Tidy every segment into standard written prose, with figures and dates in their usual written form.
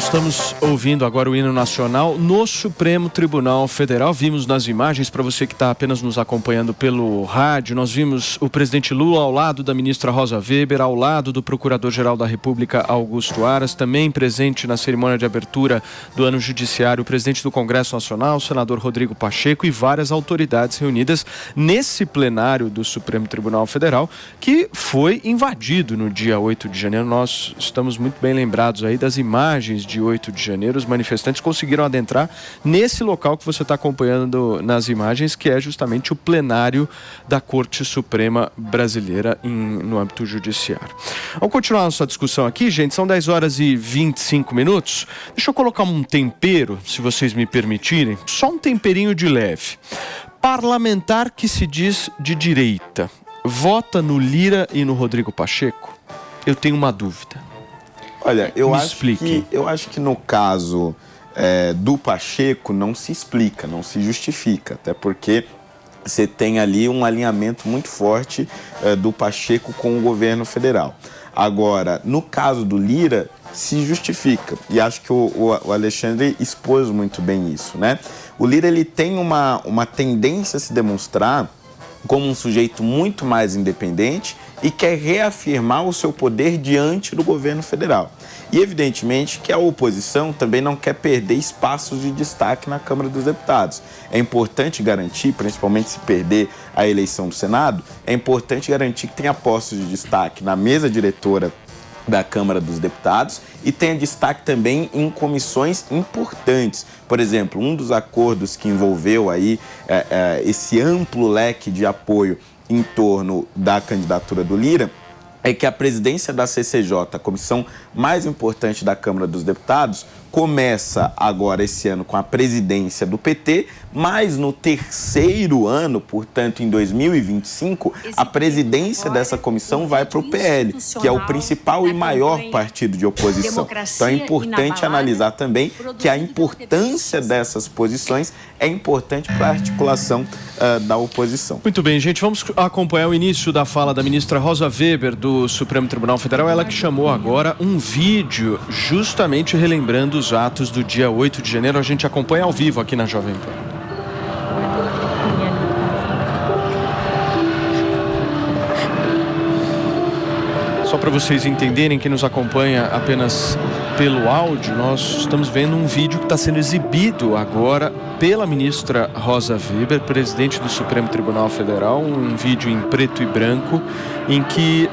Nós estamos ouvindo agora o hino nacional no Supremo Tribunal Federal. Vimos nas imagens, para você que está apenas nos acompanhando pelo rádio, nós vimos o presidente Lula ao lado da ministra Rosa Weber, ao lado do Procurador-Geral da República, Augusto Aras, também presente na cerimônia de abertura do ano judiciário, o presidente do Congresso Nacional, o senador Rodrigo Pacheco, e várias autoridades reunidas nesse plenário do Supremo Tribunal Federal, que foi invadido no dia 8 de janeiro. Nós estamos muito bem lembrados aí das imagens de 8 de janeiro. Os manifestantes conseguiram adentrar nesse local que você está acompanhando nas imagens, que é justamente o plenário da Corte Suprema Brasileira no âmbito judiciário. Vamos continuar nossa discussão aqui, gente. São 10 horas e 25 minutos. Deixa eu colocar um tempero, se vocês me permitirem. Só um temperinho de leve. Parlamentar que se diz de direita vota no Lira e no Rodrigo Pacheco? Eu tenho uma dúvida. Olha, eu acho que no caso do Pacheco não se explica, não se justifica, até porque você tem ali um alinhamento muito forte do Pacheco com o governo federal. Agora, no caso do Lira, se justifica, e acho que o Alexandre expôs muito bem isso, né? O Lira, ele tem uma tendência a se demonstrar como um sujeito muito mais independente e quer reafirmar o seu poder diante do governo federal. E, evidentemente, que a oposição também não quer perder espaços de destaque na Câmara dos Deputados. É importante garantir, principalmente se perder a eleição do Senado, é importante garantir que tenha postos de destaque na mesa diretora da Câmara dos Deputados e tenha destaque também em comissões importantes. Por exemplo, um dos acordos que envolveu aí esse amplo leque de apoio em torno da candidatura do Lira é que a presidência da CCJ, a comissão mais importante da Câmara dos Deputados, começa agora esse ano com a presidência do PT, mas no terceiro ano, portanto em 2025, a presidência dessa comissão vai para o PL, que é o principal e maior partido de oposição. Então é importante analisar também que a importância dessas posições é importante para a articulação da oposição. Muito bem, gente, vamos acompanhar o início da fala da ministra Rosa Weber do Supremo Tribunal Federal, ela que chamou agora um vídeo justamente relembrando os atos do dia 8 de janeiro. A gente acompanha ao vivo aqui na Jovem Pan. Só para vocês entenderem, quem nos acompanha apenas pelo áudio, nós estamos vendo um vídeo que está sendo exibido agora pela ministra Rosa Weber, presidente do Supremo Tribunal Federal, um vídeo em preto e branco, em que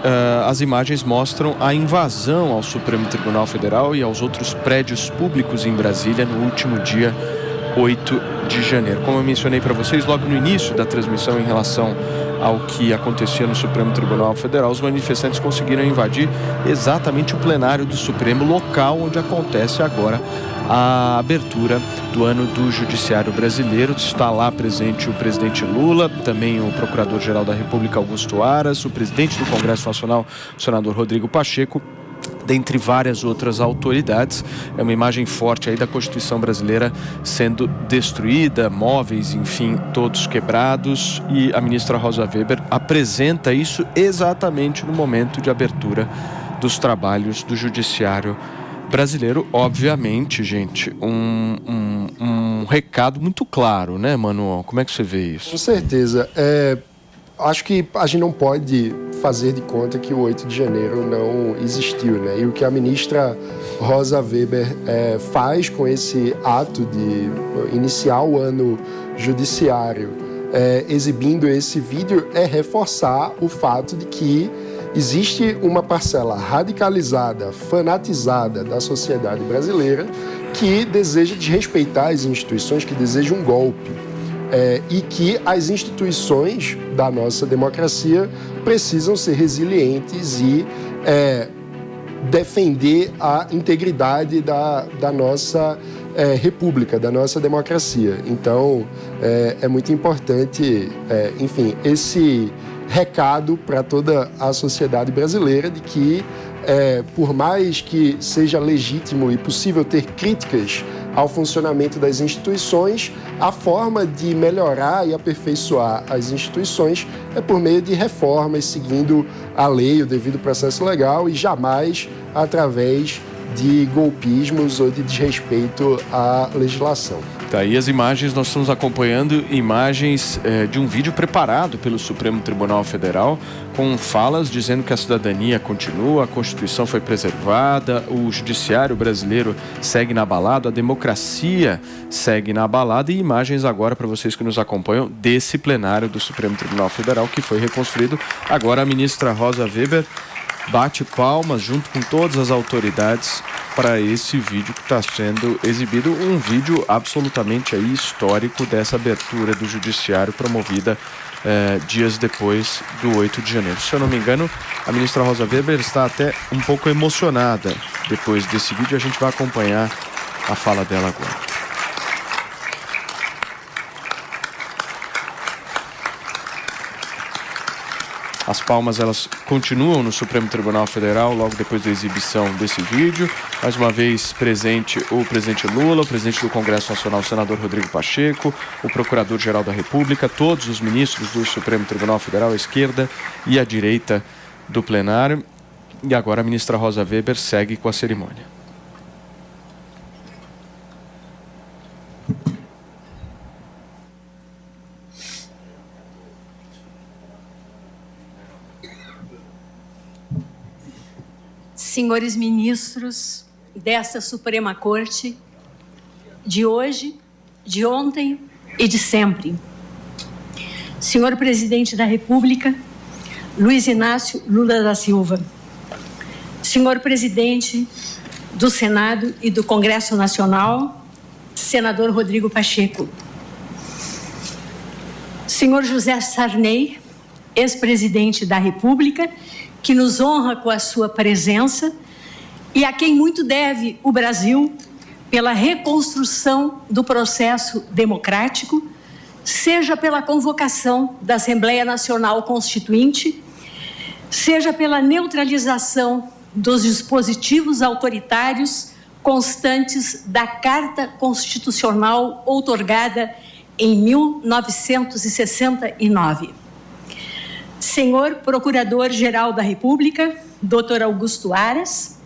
as imagens mostram a invasão ao Supremo Tribunal Federal e aos outros prédios públicos em Brasília no último dia 8 de janeiro. Como eu mencionei para vocês logo no início da transmissão em relação ao que acontecia no Supremo Tribunal Federal, os manifestantes conseguiram invadir exatamente o plenário do Supremo, local onde acontece agora a abertura do ano do Judiciário Brasileiro. Está lá presente o presidente Lula, também o Procurador-Geral da República, Augusto Aras, o presidente do Congresso Nacional, o senador Rodrigo Pacheco, dentre várias outras autoridades. É uma imagem forte aí da Constituição brasileira sendo destruída, móveis, enfim, todos quebrados, e a ministra Rosa Weber apresenta isso exatamente no momento de abertura dos trabalhos do Judiciário Brasileiro. Obviamente, gente, um recado muito claro, né, Manuel? Como é que você vê isso? Com certeza. Acho que a gente não pode fazer de conta que o 8 de janeiro não existiu, né? E o que a ministra Rosa Weber faz com esse ato de iniciar o ano judiciário, exibindo esse vídeo, é reforçar o fato de que existe uma parcela radicalizada, fanatizada da sociedade brasileira que deseja desrespeitar as instituições, que deseja um golpe. E que as instituições da nossa democracia precisam ser resilientes e defender a integridade da nossa república, da nossa democracia. Então, é muito importante, enfim, esse recado para toda a sociedade brasileira de que, por mais que seja legítimo e possível ter críticas ao funcionamento das instituições, a forma de melhorar e aperfeiçoar as instituições é por meio de reformas, seguindo a lei, o devido processo legal, e jamais através de golpismos ou de desrespeito à legislação. Tá aí as imagens, nós estamos acompanhando imagens de um vídeo preparado pelo Supremo Tribunal Federal, com falas dizendo que a cidadania continua, a Constituição foi preservada, o judiciário brasileiro segue inabalado, a democracia segue inabalada, e imagens agora para vocês que nos acompanham desse plenário do Supremo Tribunal Federal que foi reconstruído. Agora a ministra Rosa Weber bate palmas junto com todas as autoridades para esse vídeo que está sendo exibido, um vídeo absolutamente aí histórico dessa abertura do judiciário promovida dias depois do 8 de janeiro. Se eu não me engano, a ministra Rosa Weber está até um pouco emocionada depois desse vídeo. A gente vai acompanhar a fala dela agora. As palmas, elas continuam no Supremo Tribunal Federal logo depois da exibição desse vídeo. Mais uma vez presente o presidente Lula, o presidente do Congresso Nacional, o senador Rodrigo Pacheco, o Procurador-Geral da República, todos os ministros do Supremo Tribunal Federal, à esquerda e à direita do plenário. E agora a ministra Rosa Weber segue com a cerimônia. Senhores ministros desta Suprema Corte, de hoje, de ontem e de sempre. Senhor Presidente da República, Luiz Inácio Lula da Silva. Senhor Presidente do Senado e do Congresso Nacional, Senador Rodrigo Pacheco. Senhor José Sarney, ex-presidente da República, que nos honra com a sua presença e a quem muito deve o Brasil pela reconstrução do processo democrático, seja pela convocação da Assembleia Nacional Constituinte, seja pela neutralização dos dispositivos autoritários constantes da Carta Constitucional outorgada em 1969. Senhor Procurador-Geral da República, Dr. Augusto Aras,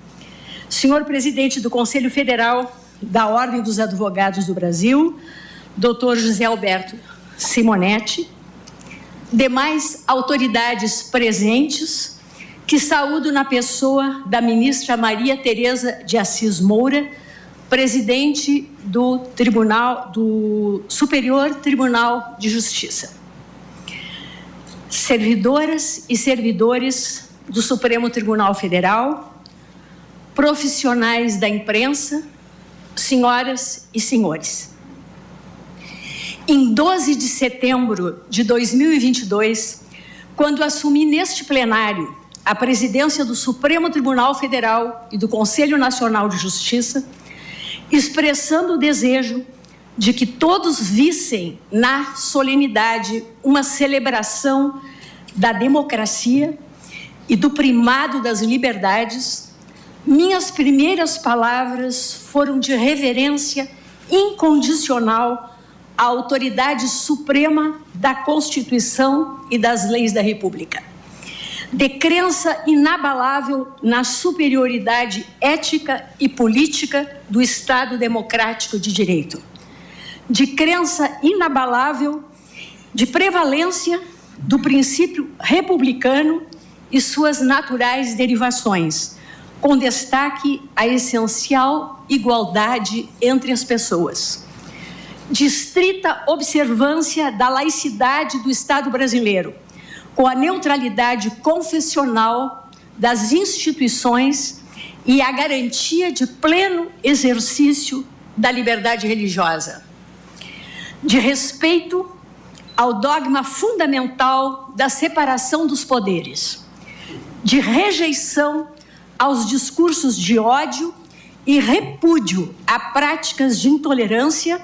Senhor Presidente do Conselho Federal da Ordem dos Advogados do Brasil, Dr. José Alberto Simonetti, demais autoridades presentes, que saúdo na pessoa da ministra Maria Tereza de Assis Moura, presidente do Superior Tribunal de Justiça. Servidoras e servidores do Supremo Tribunal Federal, profissionais da imprensa, senhoras e senhores. Em 12 de setembro de 2022, quando assumi neste plenário a presidência do Supremo Tribunal Federal e do Conselho Nacional de Justiça, expressando o desejo de que todos vissem na solenidade uma celebração da democracia e do primado das liberdades, minhas primeiras palavras foram de reverência incondicional à autoridade suprema da Constituição e das leis da República, de crença inabalável na superioridade ética e política do Estado democrático de direito, de crença inabalável de prevalência do princípio republicano e suas naturais derivações, com destaque à essencial igualdade entre as pessoas, de estrita observância da laicidade do Estado brasileiro, com a neutralidade confessional das instituições e a garantia de pleno exercício da liberdade religiosa, de respeito ao dogma fundamental da separação dos poderes, de rejeição aos discursos de ódio e repúdio a práticas de intolerância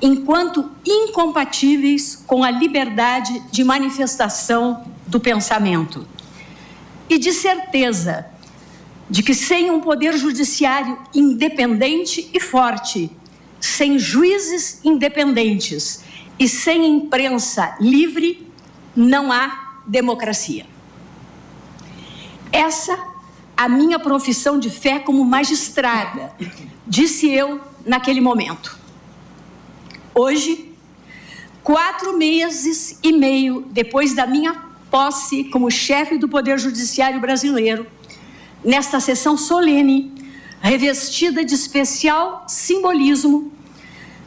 enquanto incompatíveis com a liberdade de manifestação do pensamento. E de certeza de que sem um poder judiciário independente e forte, sem juízes independentes e sem imprensa livre, não há democracia. Essa a minha profissão de fé como magistrada, disse eu naquele momento. Hoje, 4 meses e meio depois da minha posse como chefe do Poder Judiciário brasileiro, nesta sessão solene, revestida de especial simbolismo,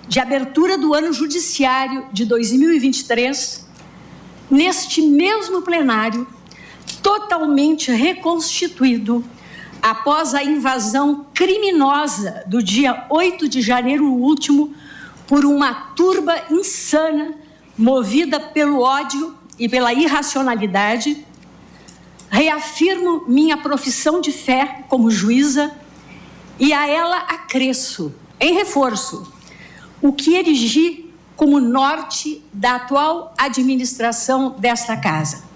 de abertura do ano judiciário de 2023, neste mesmo plenário, totalmente reconstituído após a invasão criminosa do dia 8 de janeiro último por uma turba insana, movida pelo ódio e pela irracionalidade, reafirmo minha profissão de fé como juíza e a ela acresço, em reforço, o que erigi como norte da atual administração desta casa: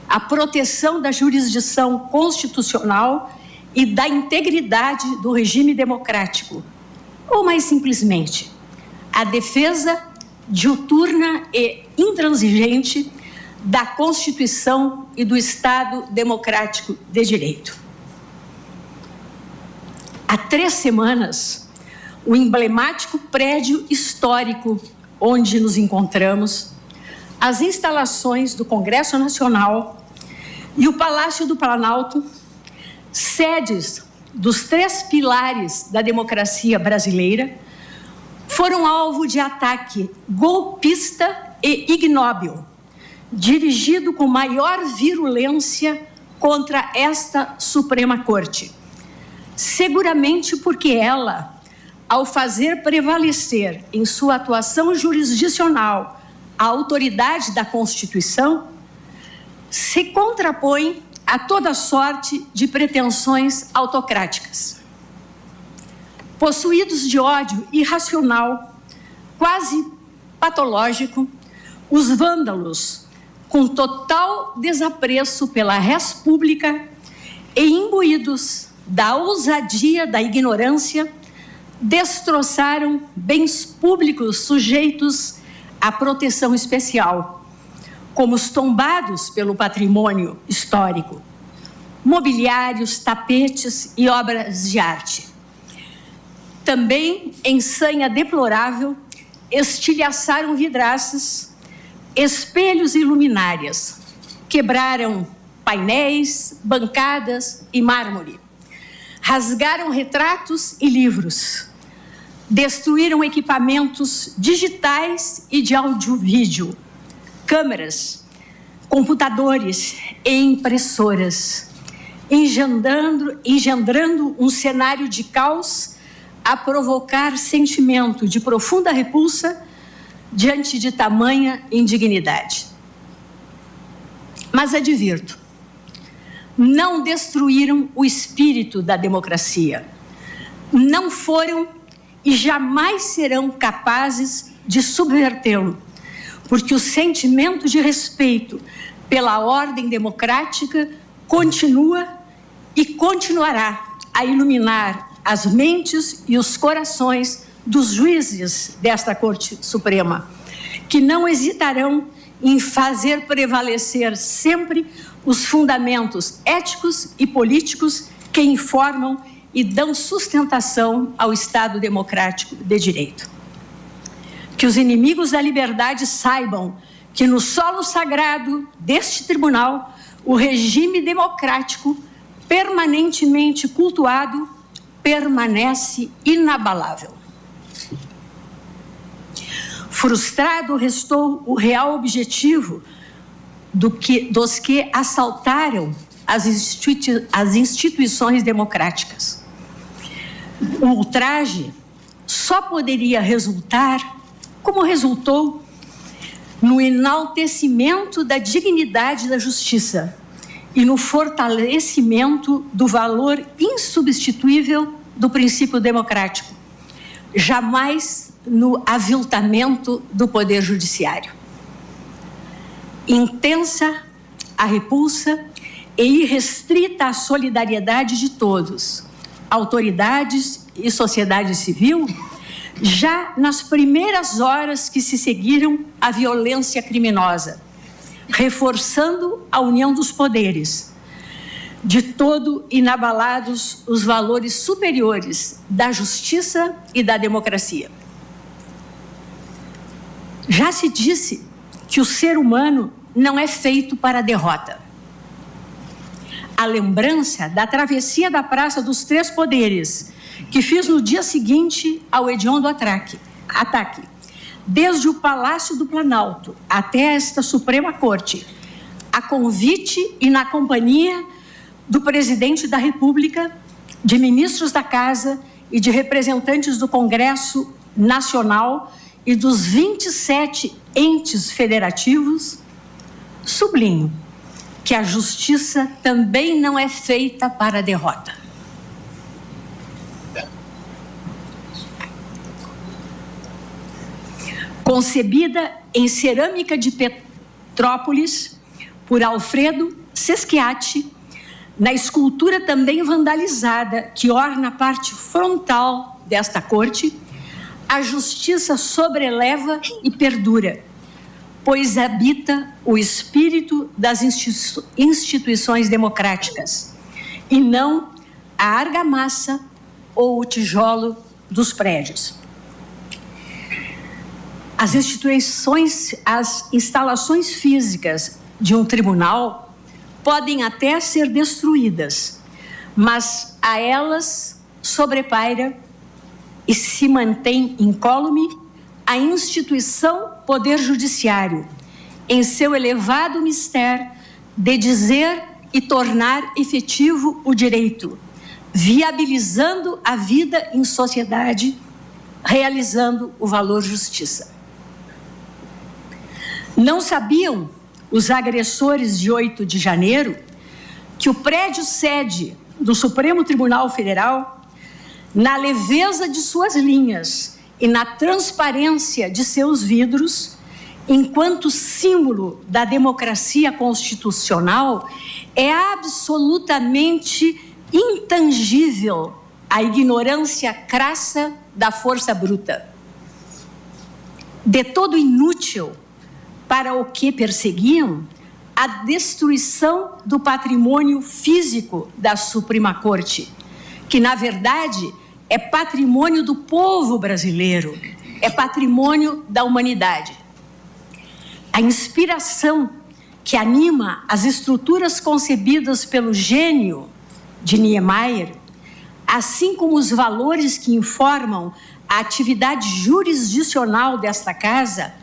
a proteção da jurisdição constitucional e da integridade do regime democrático, ou mais simplesmente, a defesa diuturna e intransigente da Constituição e do Estado Democrático de Direito. Há 3 semanas, o emblemático prédio histórico onde nos encontramos, as instalações do Congresso Nacional e o Palácio do Planalto, sedes dos 3 pilares da democracia brasileira, foram alvo de ataque golpista e ignóbil, dirigido com maior virulência contra esta Suprema Corte. Seguramente porque ela, ao fazer prevalecer em sua atuação jurisdicional a autoridade da Constituição, se contrapõe a toda sorte de pretensões autocráticas. Possuídos de ódio irracional, quase patológico, os vândalos, com total desapreço pela res pública e imbuídos da ousadia da ignorância, destroçaram bens públicos sujeitos à proteção especial, como os tombados pelo patrimônio histórico, mobiliários, tapetes e obras de arte. Também, em sanha deplorável, estilhaçaram vidraças, espelhos e luminárias, quebraram painéis, bancadas e mármore, rasgaram retratos e livros, destruíram equipamentos digitais e de áudio-vídeo, câmeras, computadores e impressoras, engendrando um cenário de caos a provocar sentimento de profunda repulsa diante de tamanha indignidade. Mas advirto, não destruíram o espírito da democracia, não foram e jamais serão capazes de subvertê-lo, porque o sentimento de respeito pela ordem democrática continua e continuará a iluminar as mentes e os corações dos juízes desta Corte Suprema, que não hesitarão em fazer prevalecer sempre os fundamentos éticos e políticos que informam e dão sustentação ao Estado Democrático de Direito. Que os inimigos da liberdade saibam que no solo sagrado deste tribunal, o regime democrático permanentemente cultuado permanece inabalável. Frustrado restou o real objetivo dos que assaltaram as instituições democráticas. O ultraje só poderia resultar, como resultou, no enaltecimento da dignidade da justiça e no fortalecimento do valor insubstituível do princípio democrático, jamais no aviltamento do Poder Judiciário. Intensa a repulsa e irrestrita a solidariedade de todos, autoridades e sociedade civil, já nas primeiras horas que se seguiram à violência criminosa, reforçando a união dos poderes, de todo inabalados os valores superiores da justiça e da democracia. Já se disse que o ser humano não é feito para a derrota. A lembrança da travessia da Praça dos Três Poderes, que fiz no dia seguinte ao hediondo ataque, desde o Palácio do Planalto até esta Suprema Corte, a convite e na companhia do Presidente da República, de ministros da Casa e de representantes do Congresso Nacional e dos 27 entes federativos, sublinho que a justiça também não é feita para a derrota. Concebida em cerâmica de Petrópolis por Alfredo Seschiatti, na escultura também vandalizada que orna a parte frontal desta corte, a justiça sobreleva e perdura, pois habita o espírito das instituições democráticas e não a argamassa ou o tijolo dos prédios. As instalações físicas de um tribunal podem até ser destruídas, mas a elas sobrepaira e se mantém incólume a instituição Poder Judiciário, em seu elevado mistério de dizer e tornar efetivo o direito, viabilizando a vida em sociedade, realizando o valor justiça. Não sabiam os agressores de 8 de janeiro que o prédio sede do Supremo Tribunal Federal, na leveza de suas linhas e na transparência de seus vidros, enquanto símbolo da democracia constitucional, é absolutamente intangível a ignorância crassa da força bruta. De todo inútil para o que perseguiam, a destruição do patrimônio físico da Suprema Corte, que, na verdade, é patrimônio do povo brasileiro, é patrimônio da humanidade. A inspiração que anima as estruturas concebidas pelo gênio de Niemeyer, assim como os valores que informam a atividade jurisdicional desta casa,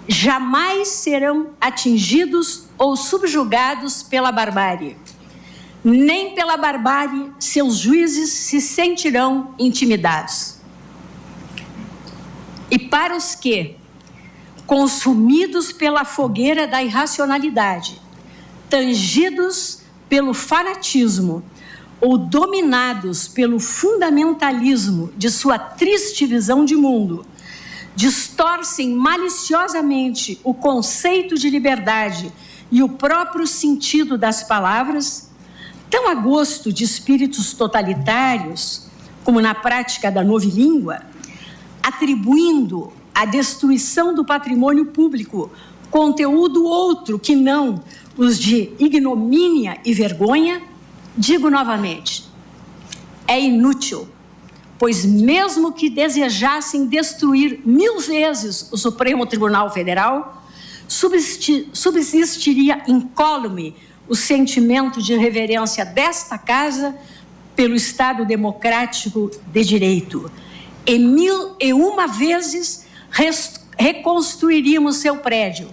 jamais serão atingidos ou subjugados pela barbárie. Nem pela barbárie seus juízes se sentirão intimidados. E para os que, consumidos pela fogueira da irracionalidade, tangidos pelo fanatismo ou dominados pelo fundamentalismo de sua triste visão de mundo, distorcem maliciosamente o conceito de liberdade e o próprio sentido das palavras, tão a gosto de espíritos totalitários, como na prática da novilíngua, atribuindo à destruição do patrimônio público conteúdo outro que não os de ignomínia e vergonha, digo novamente, é inútil, pois mesmo que desejassem destruir 1000 vezes o Supremo Tribunal Federal, subsistiria incólume o sentimento de reverência desta casa pelo Estado democrático de direito. E 1001 vezes reconstruiríamos seu prédio,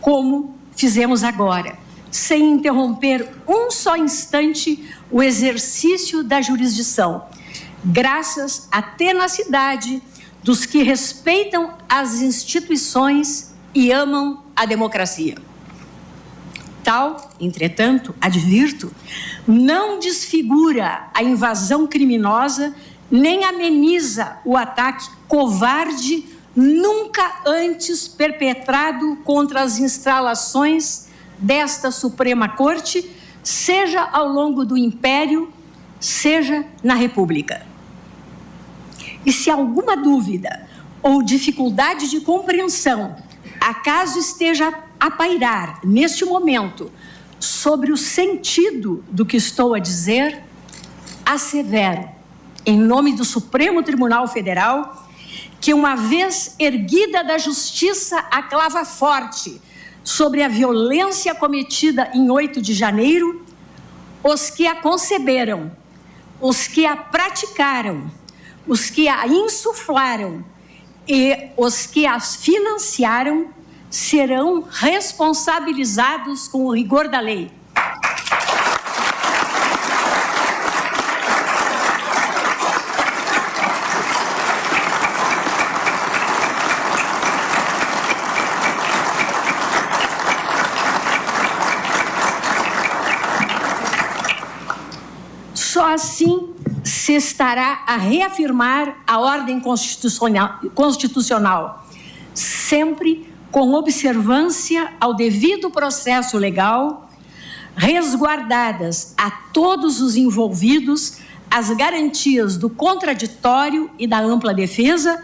como fizemos agora, sem interromper um só instante o exercício da jurisdição, graças à tenacidade dos que respeitam as instituições e amam a democracia. Tal, entretanto, advirto, não desfigura a invasão criminosa, nem ameniza o ataque covarde nunca antes perpetrado contra as instalações desta Suprema Corte, seja ao longo do Império, seja na República. E se alguma dúvida ou dificuldade de compreensão acaso esteja a pairar neste momento sobre o sentido do que estou a dizer, assevero, em nome do Supremo Tribunal Federal, que uma vez erguida da justiça a clava forte sobre a violência cometida em 8 de janeiro, os que a conceberam, os que a praticaram, os que a insuflaram e os que as financiaram serão responsabilizados com o rigor da lei. Só assim se estará a reafirmar a ordem constitucional, sempre com observância ao devido processo legal, resguardadas a todos os envolvidos as garantias do contraditório e da ampla defesa,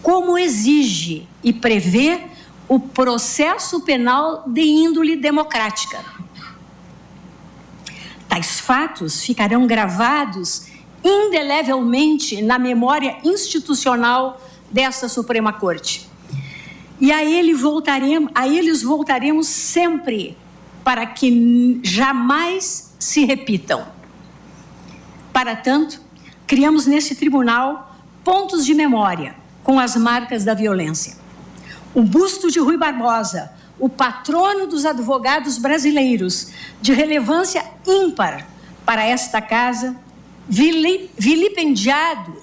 como exige e prevê o processo penal de índole democrática. Tais fatos ficarão gravados indelevelmente na memória institucional desta Suprema Corte. E a eles voltaremos sempre, para que jamais se repitam. Para tanto, criamos nesse tribunal pontos de memória com as marcas da violência. O busto de Rui Barbosa, o patrono dos advogados brasileiros, de relevância ímpar para esta casa, vilipendiado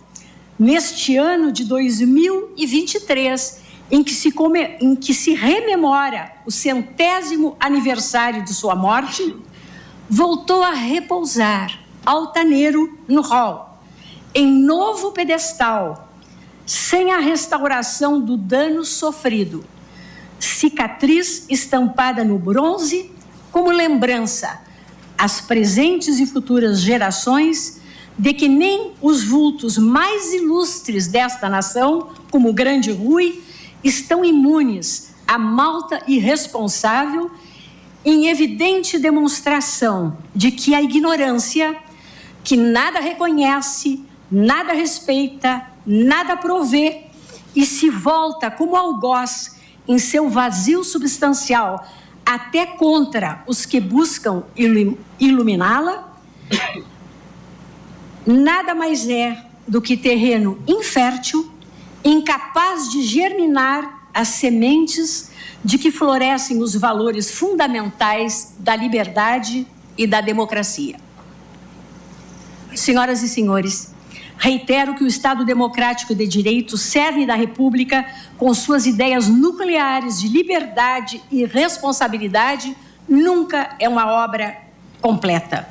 neste ano de 2023, em que se rememora o 100º aniversário de sua morte, voltou a repousar altaneiro no hall, em novo pedestal, sem a restauração do dano sofrido, cicatriz estampada no bronze como lembrança às presentes e futuras gerações de que nem os vultos mais ilustres desta nação, como o grande Rui, estão imunes à malta irresponsável, em evidente demonstração de que a ignorância, que nada reconhece, nada respeita, nada provê e se volta como algoz em seu vazio substancial até contra os que buscam iluminá-la, nada mais é do que terreno infértil, incapaz de germinar as sementes de que florescem os valores fundamentais da liberdade e da democracia. Senhoras e senhores, reitero que o Estado Democrático de Direito, cerne da República, com suas ideias nucleares de liberdade e responsabilidade, nunca é uma obra completa.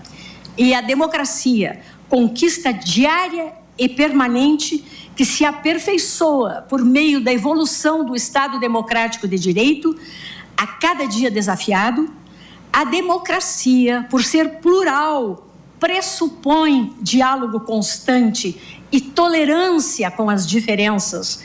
E a democracia, conquista diária e permanente, que se aperfeiçoa por meio da evolução do Estado Democrático de Direito, a cada dia desafiado. A democracia, por ser plural, pressupõe diálogo constante e tolerância com as diferenças,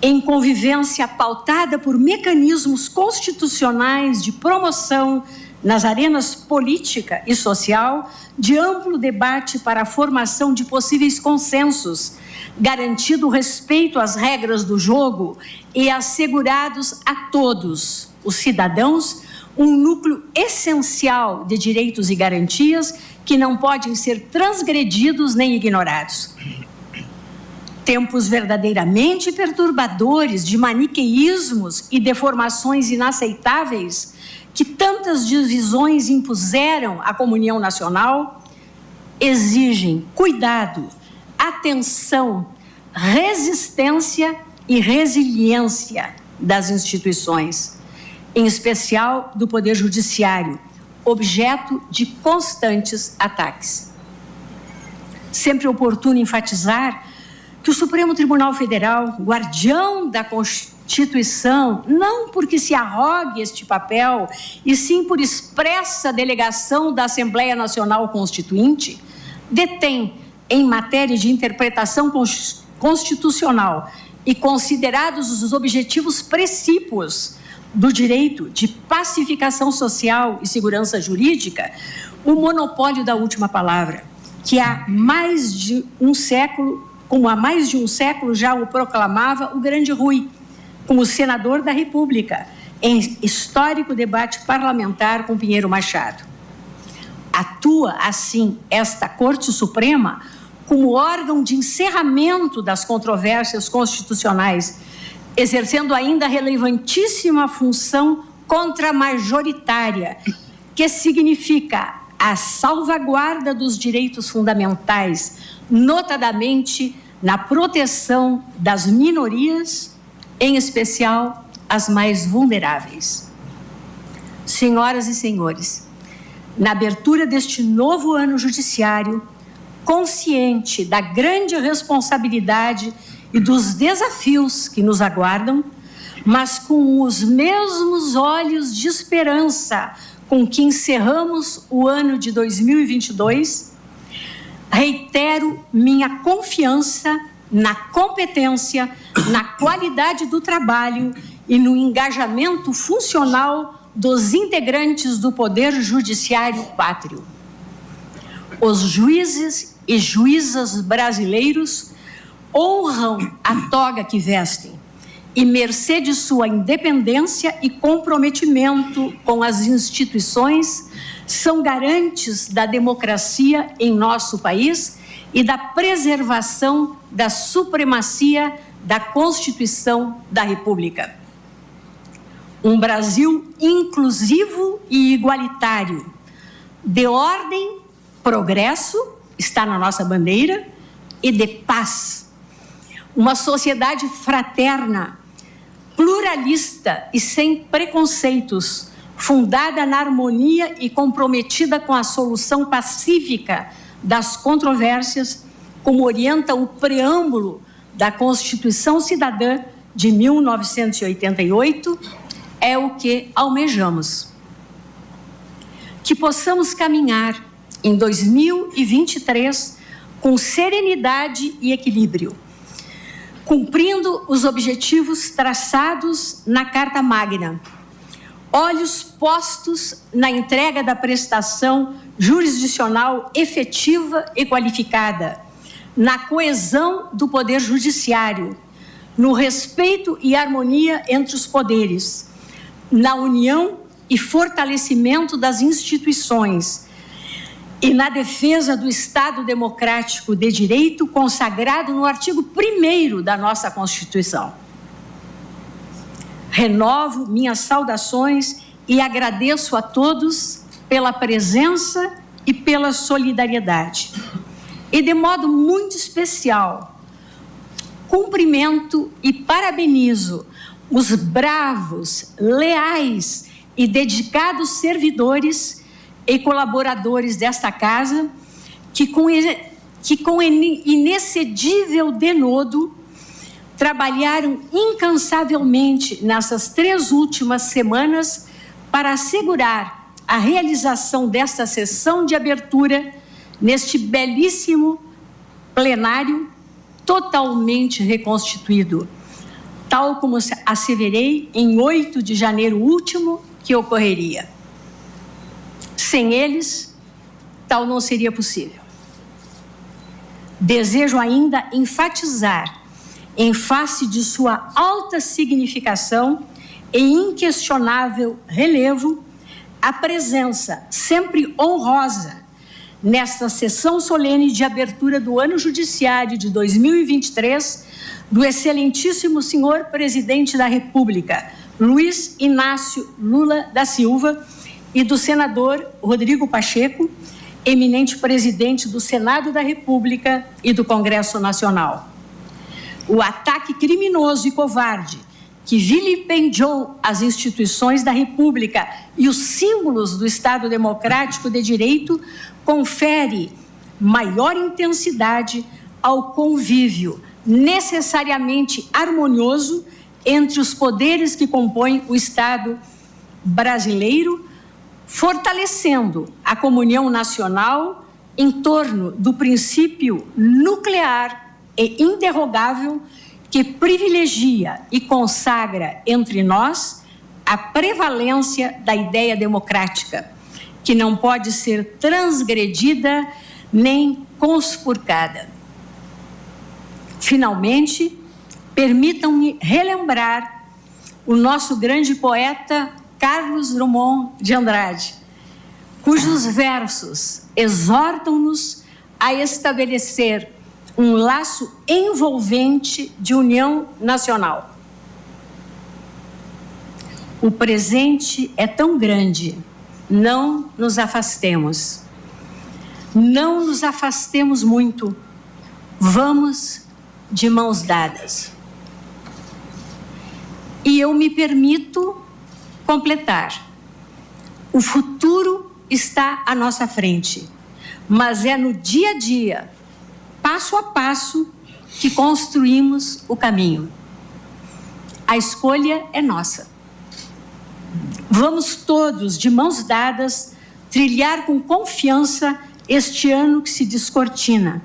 em convivência pautada por mecanismos constitucionais de promoção nas arenas política e social, de amplo debate para a formação de possíveis consensos, garantido o respeito às regras do jogo e assegurados a todos os cidadãos um núcleo essencial de direitos e garantias que não podem ser transgredidos nem ignorados. Tempos verdadeiramente perturbadores de maniqueísmos e deformações inaceitáveis que tantas divisões impuseram à comunhão nacional, exigem cuidado, atenção, resistência e resiliência das instituições, em especial do Poder Judiciário, objeto de constantes ataques. Sempre oportuno enfatizar que o Supremo Tribunal Federal, guardião da Constituição, não porque se arrogue este papel, e sim por expressa delegação da Assembleia Nacional Constituinte, detém, em matéria de interpretação constitucional e considerados os objetivos precípios do direito de pacificação social e segurança jurídica, o monopólio da última palavra, que há mais de um século, como há mais de um século já o proclamava o grande Rui, como senador da República, em histórico debate parlamentar com Pinheiro Machado. Atua, assim, esta Corte Suprema como órgão de encerramento das controvérsias constitucionais, exercendo ainda a relevantíssima função contramajoritária, que significa a salvaguarda dos direitos fundamentais, notadamente na proteção das minorias, em especial as mais vulneráveis. Senhoras e senhores, na abertura deste novo ano judiciário, consciente da grande responsabilidade e dos desafios que nos aguardam, mas com os mesmos olhos de esperança com que encerramos o ano de 2022, reitero minha confiança na competência, na qualidade do trabalho e no engajamento funcional dos integrantes do Poder Judiciário Pátrio. Os juízes e juízas brasileiros honram a toga que vestem e, mercê de sua independência e comprometimento com as instituições, são garantes da democracia em nosso país e da preservação da supremacia da Constituição da República. Um Brasil inclusivo e igualitário, de ordem, progresso, está na nossa bandeira, e de paz. Uma sociedade fraterna, pluralista e sem preconceitos, fundada na harmonia e comprometida com a solução pacífica das controvérsias, como orienta o preâmbulo da Constituição Cidadã de 1988, é o que almejamos. Que possamos caminhar em 2023 com serenidade e equilíbrio, cumprindo os objetivos traçados na Carta Magna, olhos postos na entrega da prestação jurisdicional efetiva e qualificada, na coesão do Poder Judiciário, no respeito e harmonia entre os poderes, na união e fortalecimento das instituições e na defesa do Estado democrático de direito consagrado no artigo 1º da nossa Constituição. Renovo minhas saudações e agradeço a todos pela presença e pela solidariedade. E de modo muito especial, cumprimento e parabenizo os bravos, leais e dedicados servidores e colaboradores desta casa que com inexcedível denodo trabalharam incansavelmente nessas 3 últimas semanas para assegurar a realização desta sessão de abertura neste belíssimo plenário totalmente reconstituído, tal como asseverei em 8 de janeiro último que ocorreria. Sem eles, tal não seria possível. Desejo ainda enfatizar, em face de sua alta significação e inquestionável relevo, a presença sempre honrosa nesta sessão solene de abertura do ano judiciário de 2023 do excelentíssimo senhor presidente da República, Luiz Inácio Lula da Silva, e do senador Rodrigo Pacheco, eminente presidente do Senado da República e do Congresso Nacional. O ataque criminoso e covarde que vilipendiou as instituições da República e os símbolos do Estado Democrático de Direito confere maior intensidade ao convívio necessariamente harmonioso entre os poderes que compõem o Estado brasileiro, fortalecendo a comunhão nacional em torno do princípio nuclear e interrogável que privilegia e consagra entre nós a prevalência da ideia democrática, que não pode ser transgredida nem conspurcada. Finalmente, permitam-me relembrar o nosso grande poeta Carlos Drummond de Andrade, cujos versos exortam-nos a estabelecer um laço envolvente de união nacional. O presente é tão grande, não nos afastemos. Não nos afastemos muito. Vamos de mãos dadas. E eu me permito completar. O futuro está à nossa frente, mas é no dia a dia, passo a passo, que construímos o caminho. A escolha é nossa. Vamos todos, de mãos dadas, trilhar com confiança este ano que se descortina,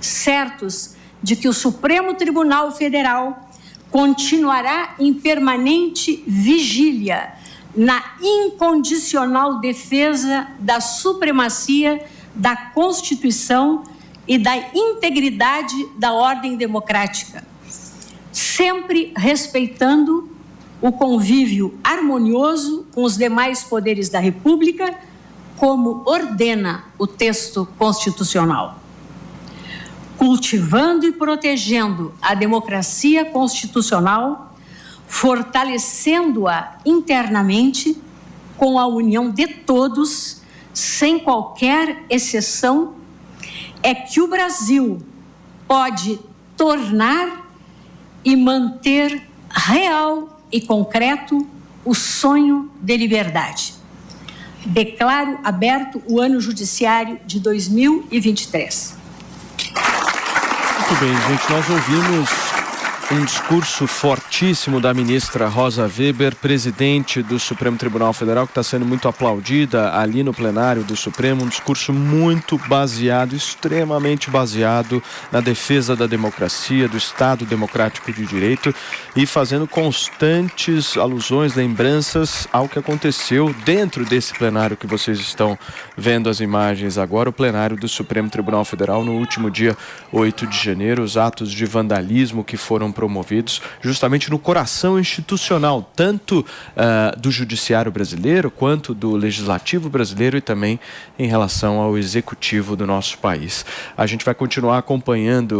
certos de que o Supremo Tribunal Federal continuará em permanente vigília na incondicional defesa da supremacia da Constituição e da integridade da ordem democrática, sempre respeitando o convívio harmonioso com os demais poderes da República, como ordena o texto constitucional. Cultivando e protegendo a democracia constitucional, fortalecendo-a internamente com a união de todos, sem qualquer exceção, é que o Brasil pode tornar e manter real e concreto o sonho de liberdade. Declaro aberto o ano judiciário de 2023. Muito bem, gente, nós ouvimos um discurso fortíssimo da ministra Rosa Weber, presidente do Supremo Tribunal Federal, que está sendo muito aplaudida ali no plenário do Supremo, um discurso muito baseado, extremamente baseado na defesa da democracia, do Estado Democrático de Direito e fazendo constantes alusões, lembranças ao que aconteceu dentro desse plenário que vocês estão vendo as imagens agora, o plenário do Supremo Tribunal Federal no último dia 8 de janeiro, os atos de vandalismo que foram promovidos justamente no coração institucional, tanto do judiciário brasileiro quanto do legislativo brasileiro e também em relação ao executivo do nosso país. A gente vai continuar acompanhando